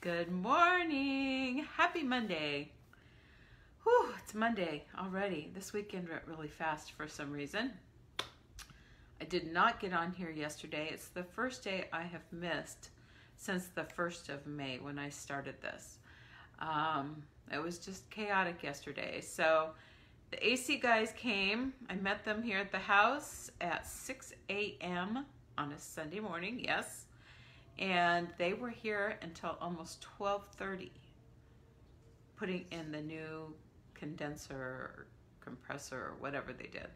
Good morning. Happy Monday. Whew, it's Monday already. This weekend went really fast for some reason. I did not get on here yesterday. It's the first day I have missed since the 1st of May when I started this. It was just chaotic yesterday. So the AC guys came. I met them here at the house at 6 a.m. on a Sunday morning, yes. And they were here until almost 12:30, putting in the new condenser or compressor or whatever they did.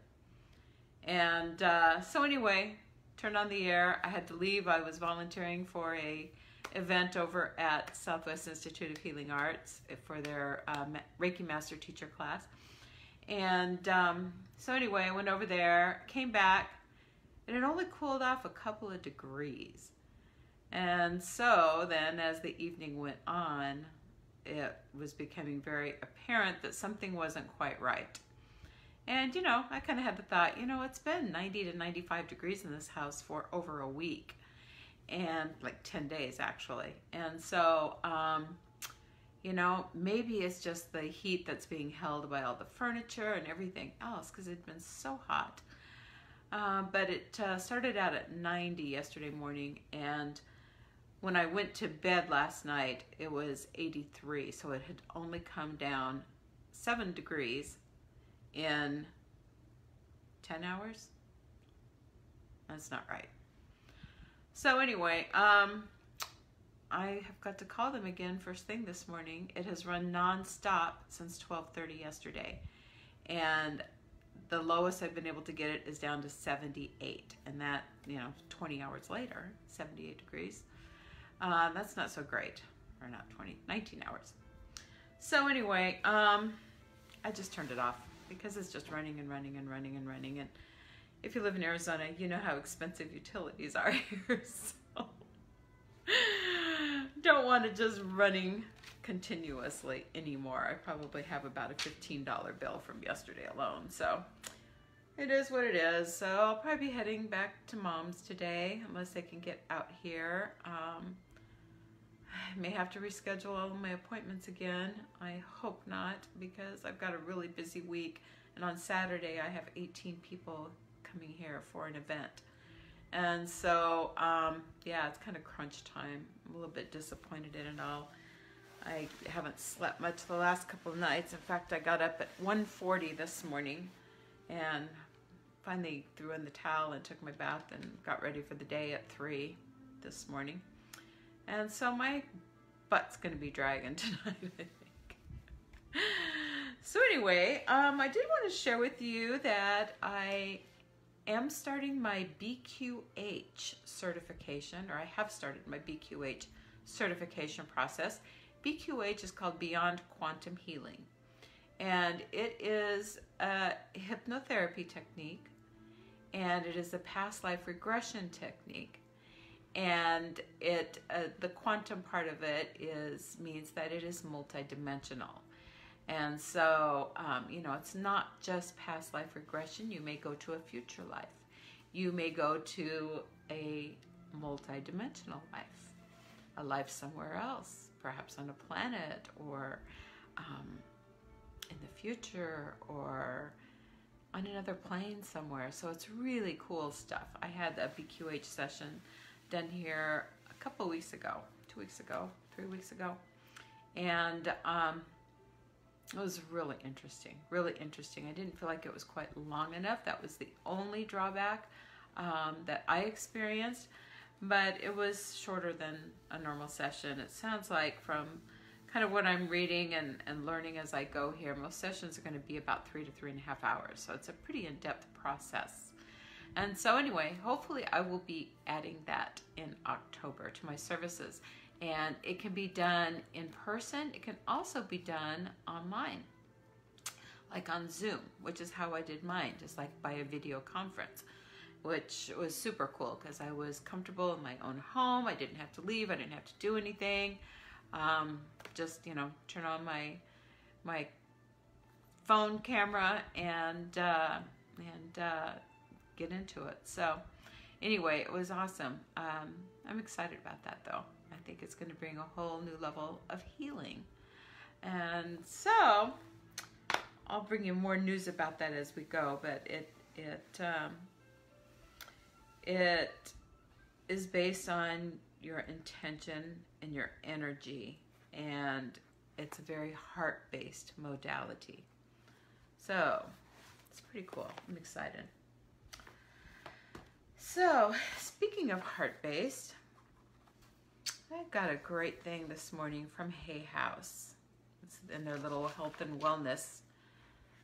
And so anyway, turned on the air. I had to leave. I was volunteering for a event over at Southwest Institute of Healing Arts for their Reiki Master Teacher class. And so anyway, I went over there, came back, and it only cooled off a couple of degrees. And so then as the evening went on, it was becoming very apparent that something wasn't quite right. And, you know, I kind of had the thought, you know, it's been 90 to 95 degrees in this house for over a week, and like 10 days actually. And so, you know, maybe it's just the heat that's being held by all the furniture and everything else because it'd been so hot. But it started out at 90 yesterday morning, and when I went to bed last night, it was 83, so it had only come down 7 degrees in 10 hours? That's not right. So anyway, I have got to call them again first thing this morning. It has run non-stop since 12:30 yesterday, and the lowest I've been able to get it is down to 78, and that, you know, 20 hours later, 78 degrees. That's not so great, or not 20, 19 hours. So anyway, I just turned it off because it's just running and running and running and running. And if you live in Arizona, you know how expensive utilities are here. So don't want it just running continuously anymore. I probably have about a $15 bill from yesterday alone. So it is what it is. So I'll probably be heading back to Mom's today unless I can get out here. I may have to reschedule all of my appointments again. I hope not, because I've got a really busy week, and on Saturday I have 18 people coming here for an event. And so yeah, it's kind of crunch time. I'm a little bit disappointed in it all. I haven't slept much the last couple of nights. In fact, I got up at 1:40 this morning and finally threw in the towel and took my bath and got ready for the day at 3 this morning. And so my butt's going to be dragging tonight, I think. So anyway, I did want to share with you that I am starting my BQH certification, or I have started my BQH certification process. BQH is called Beyond Quantum Healing, and it is a hypnotherapy technique, and it is a past life regression technique. And it, the quantum part of it means that it is multidimensional. And so, you know, it's not just past life regression. You may go to a future life. You may go to a multidimensional life, a life somewhere else, perhaps on a planet, or in the future, or on another plane somewhere. So it's really cool stuff. I had a BQH session done here a couple of weeks ago, 2 weeks ago, 3 weeks ago, and it was really interesting, really interesting. I didn't feel like it was quite long enough. That was the only drawback that I experienced, but it was shorter than a normal session. It sounds like, from kind of what I'm reading and learning as I go here, most sessions are going to be about 3 to 3.5 hours, so it's a pretty in-depth process. And so anyway, hopefully I will be adding that in October to my services. And it can be done in person. It can also be done online, like on Zoom, which is how I did mine, just like by a video conference, which was super cool because I was comfortable in my own home. I didn't have to leave. I didn't have to do anything. Just, you know, turn on my phone camera and get into it. So anyway, it was awesome. I'm excited about that though. I think it's going to bring a whole new level of healing. And so I'll bring you more news about that as we go, but it is based on your intention and your energy, and it's a very heart-based modality. So it's pretty cool. I'm excited. So speaking of heart-based, I got a great thing this morning from Hay House. It's in their little health and wellness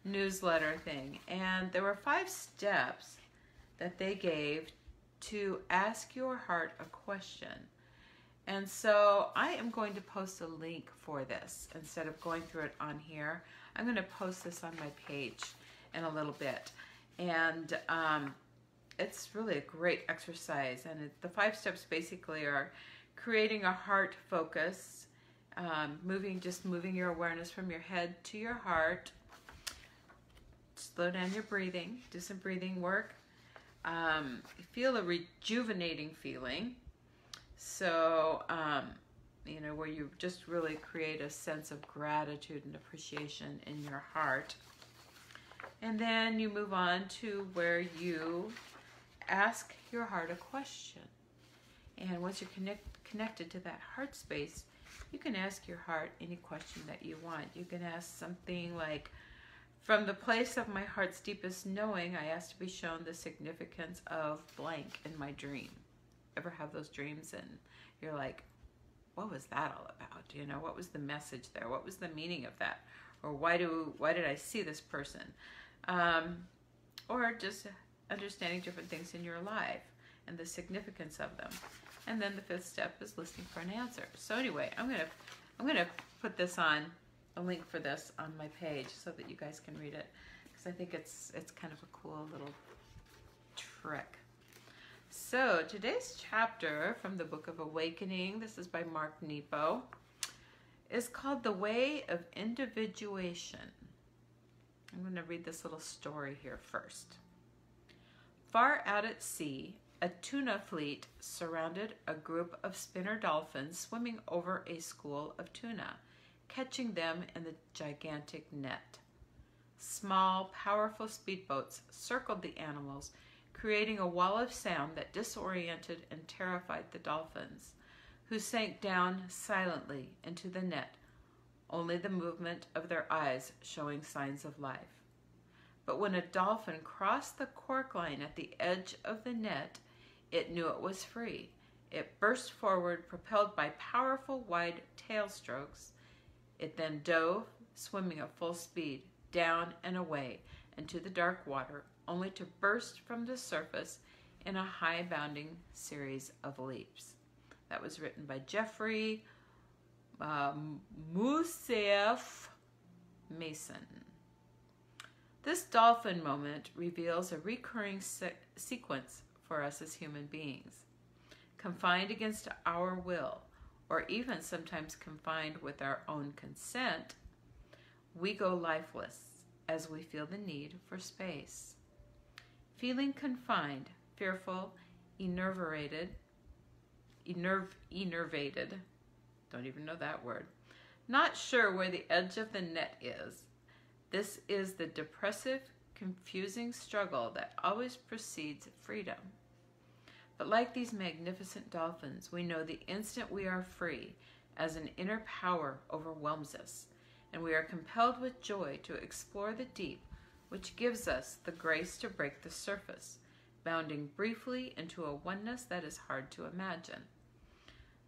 newsletter thing. And there were 5 steps that they gave to ask your heart a question. And so I am going to post a link for this. Instead of going through it on here, I'm going to post this on my page in a little bit. And it's really a great exercise. And the 5 steps basically are creating a heart focus, moving your awareness from your head to your heart. Slow down your breathing, do some breathing work. Feel a rejuvenating feeling. So, where you just really create a sense of gratitude and appreciation in your heart. And then you move on to where you ask your heart a question. And once you're connected to that heart space, you can ask your heart any question that you want. You can ask something like, from the place of my heart's deepest knowing, I ask to be shown the significance of blank in my dream. Ever have those dreams and you're like, what was that all about? What was the message there? What was the meaning of that? Or why did I see this person? Or just understanding different things in your life and the significance of them. And then the 5th step is listening for an answer. So anyway, I'm gonna put this on a link for this on my page so that you guys can read it, because I think it's kind of a cool little trick. So today's chapter from the Book of Awakening, this is by Mark Nepo, is called The Way of Individuation. I'm going to read this little story here first. Far out at sea, a tuna fleet surrounded a group of spinner dolphins swimming over a school of tuna, catching them in the gigantic net. Small, powerful speedboats circled the animals, creating a wall of sound that disoriented and terrified the dolphins, who sank down silently into the net, only the movement of their eyes showing signs of life. But when a dolphin crossed the cork line at the edge of the net, it knew it was free. It burst forward, propelled by powerful, wide tail strokes. It then dove, swimming at full speed, down and away into the dark water, only to burst from the surface in a high-bounding series of leaps. That was written by Jeffrey Moussaieff Mason. This dolphin moment reveals a recurring sequence for us as human beings. Confined against our will, or even sometimes confined with our own consent, we go lifeless as we feel the need for space. Feeling confined, fearful, enervated, don't even know that word, not sure where the edge of the net is. This is the depressive, confusing struggle that always precedes freedom. But like these magnificent dolphins, we know the instant we are free, as an inner power overwhelms us, and we are compelled with joy to explore the deep, which gives us the grace to break the surface, bounding briefly into a oneness that is hard to imagine.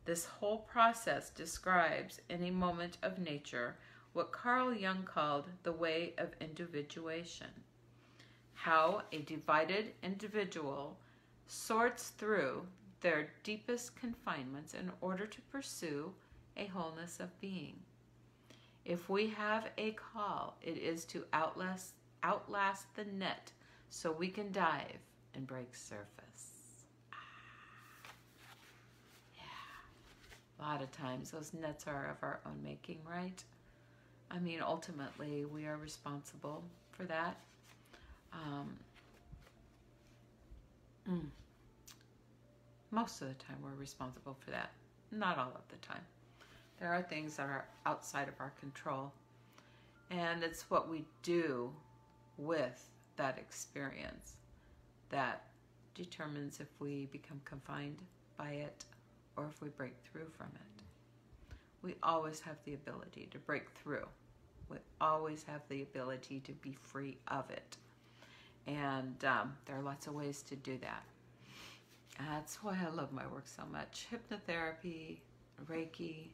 This whole process describes, in a moment of nature, what Carl Jung called the way of individuation. How a divided individual sorts through their deepest confinements in order to pursue a wholeness of being. If we have a call, it is to outlast the net so we can dive and break surface. Yeah. A lot of times those nets are of our own making, right? I mean, ultimately, we are responsible for that. Most of the time, we're responsible for that. not all of the time. There are things that are outside of our control. And it's what we do with that experience that determines if we become confined by it or if we break through from it. We always have the ability to break through. We always have the ability to be free of it. And there are lots of ways to do that. That's why I love my work so much. Hypnotherapy, Reiki.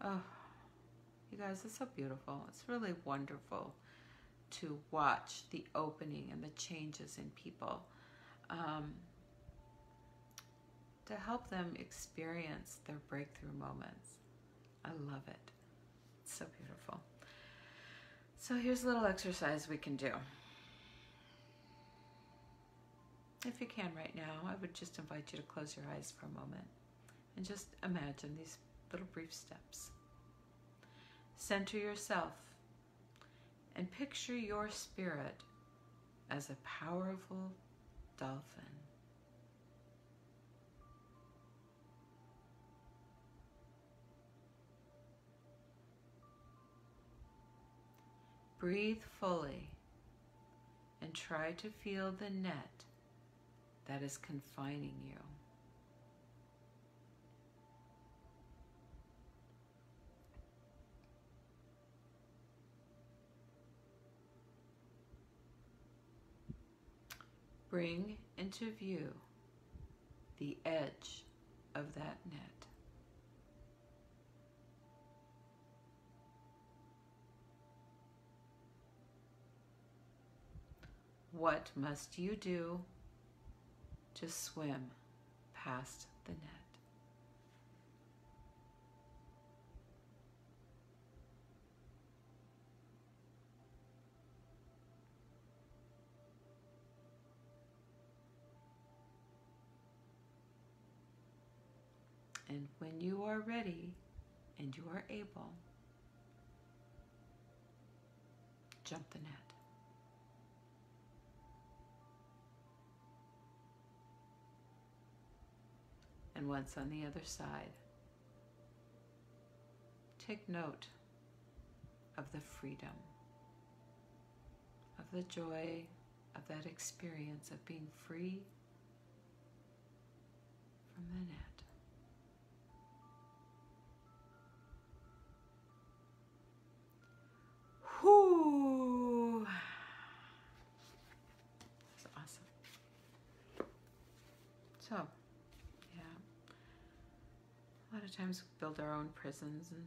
Oh, you guys, it's so beautiful. It's really wonderful to watch the opening and the changes in people, to help them experience their breakthrough moments. I love it. It's so beautiful. So here's a little exercise we can do. If you can right now, I would just invite you to close your eyes for a moment and just imagine these little brief steps. Center yourself and picture your spirit as a powerful dolphin. Breathe fully and try to feel the net that is confining you. Bring into view the edge of that net. What must you do to swim past the net? And when you are ready and you are able, jump the net. And once on the other side, take note of the freedom, of the joy of that experience of being free from the net. Whoo! That's awesome. So, yeah, a lot of times we build our own prisons, and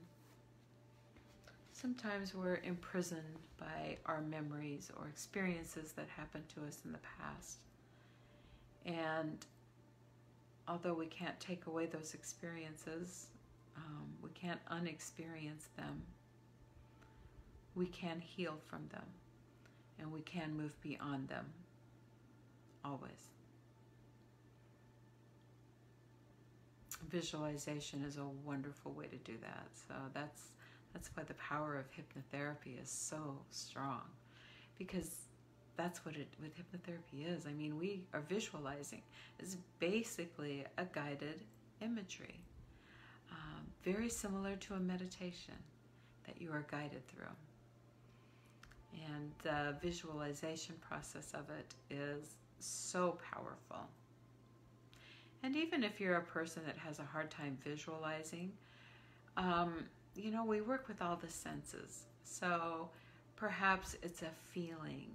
sometimes we're imprisoned by our memories or experiences that happened to us in the past. And although we can't take away those experiences, we can't unexperience them, we can heal from them, and we can move beyond them, always. Visualization is a wonderful way to do that. So that's why the power of hypnotherapy is so strong, because that's what hypnotherapy is. I mean, we are visualizing. It's basically a guided imagery, very similar to a meditation that you are guided through. And the visualization process of it is so powerful. And even if you're a person that has a hard time visualizing, you know, we work with all the senses. So perhaps it's a feeling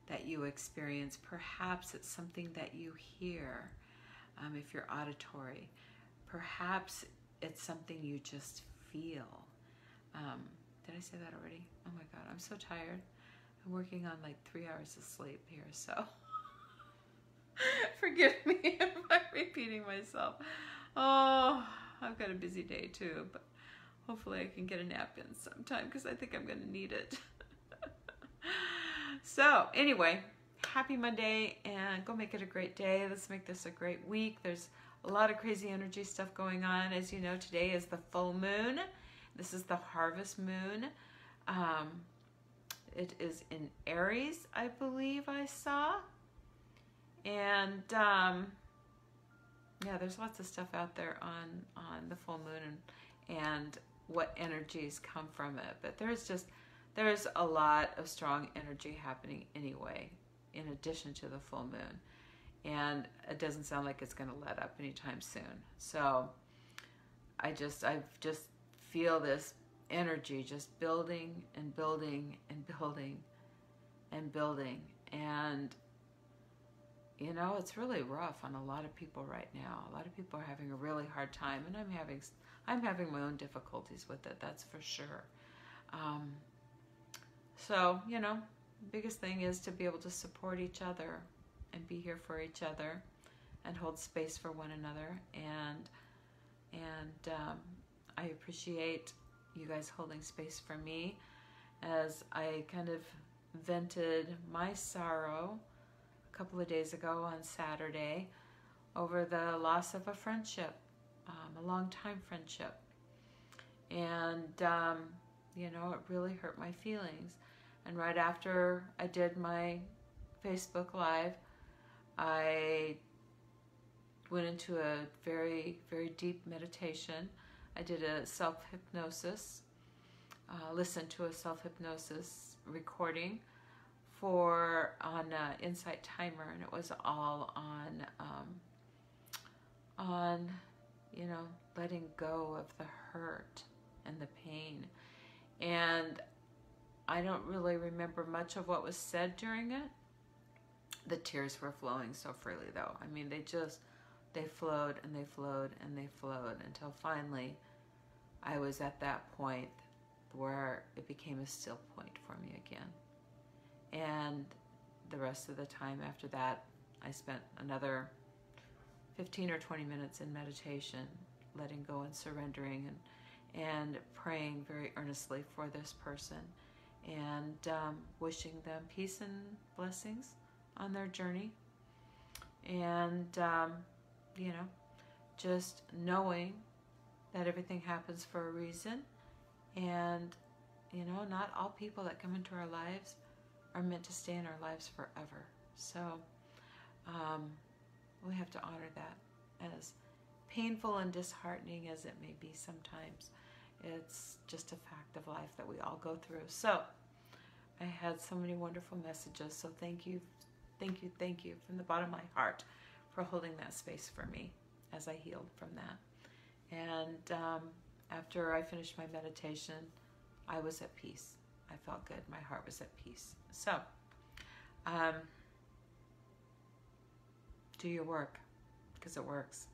that you experience. Perhaps it's something that you hear, if you're auditory. Perhaps it's something you just feel. Did I say that already? Oh my God, I'm so tired. I'm working on like 3 hours of sleep here, so forgive me if I'm repeating myself. Oh, I've got a busy day too, but hopefully I can get a nap in sometime because I think I'm going to need it. So anyway, happy Monday, and go make it a great day. Let's make this a great week. There's a lot of crazy energy stuff going on. As you know, today is the full moon. This is the harvest moon. It is in Aries, I believe I saw. And yeah, there's lots of stuff out there on the full moon and what energies come from it. But there's a lot of strong energy happening anyway, in addition to the full moon. And it doesn't sound like it's going to let up anytime soon. So I just feel this energy just building and building and building and building. And you know, it's really rough on a lot of people right now. A lot of people are having a really hard time, and I'm having my own difficulties with it, that's for sure. So, you know, the biggest thing is to be able to support each other and be here for each other and hold space for one another. And I appreciate you guys holding space for me as I kind of vented my sorrow a couple of days ago on Saturday over the loss of a friendship, a long-time friendship. And, you know, it really hurt my feelings. And right after I did my Facebook Live, I went into a very, very deep meditation. I did a self-hypnosis, listened to a self-hypnosis recording on Insight Timer, and it was all on you know, letting go of the hurt and the pain. And I don't really remember much of what was said during it. The tears were flowing so freely, though. I mean, they flowed and they flowed and they flowed until finally I was at that point where it became a still point for me again. And the rest of the time after that, I spent another 15 or 20 minutes in meditation, letting go and surrendering and praying very earnestly for this person, and wishing them peace and blessings on their journey. And, you know, just knowing that everything happens for a reason. And, you know, not all people that come into our lives are meant to stay in our lives forever. So we have to honor that, as painful and disheartening as it may be sometimes. It's just a fact of life that we all go through. So I had so many wonderful messages. So thank you from the bottom of my heart for holding that space for me as I healed from that. And after I finished my meditation, I was at peace. I felt good. My heart was at peace. So do your work, because it works.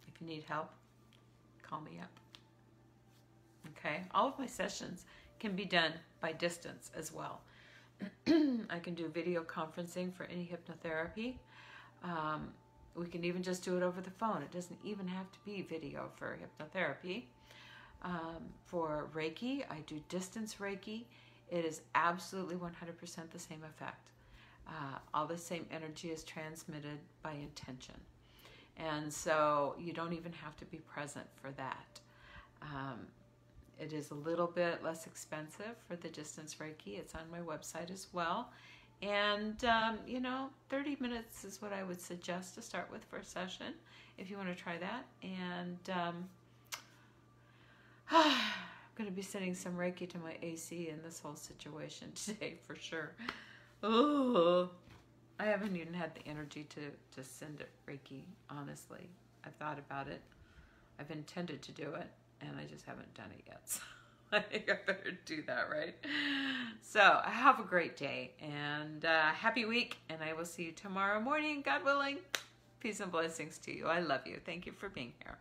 If you need help, call me up. Okay? All of my sessions can be done by distance as well. I can do video conferencing for any hypnotherapy. We can even just do it over the phone. It doesn't even have to be video for hypnotherapy. For Reiki, I do distance Reiki. It is absolutely 100% the same effect. All the same energy is transmitted by intention. And so you don't even have to be present for that. It is a little bit less expensive for the distance Reiki. It's on my website as well. And, you know, 30 minutes is what I would suggest to start with for a session, if you want to try that. And I'm going to be sending some Reiki to my AC in this whole situation today, for sure. Oh, I haven't even had the energy to send it Reiki, honestly. I've thought about it. I've intended to do it, and I just haven't done it yet. So I think I better do that, right? So have a great day, and happy week, and I will see you tomorrow morning, God willing. Peace and blessings to you. I love you. Thank you for being here.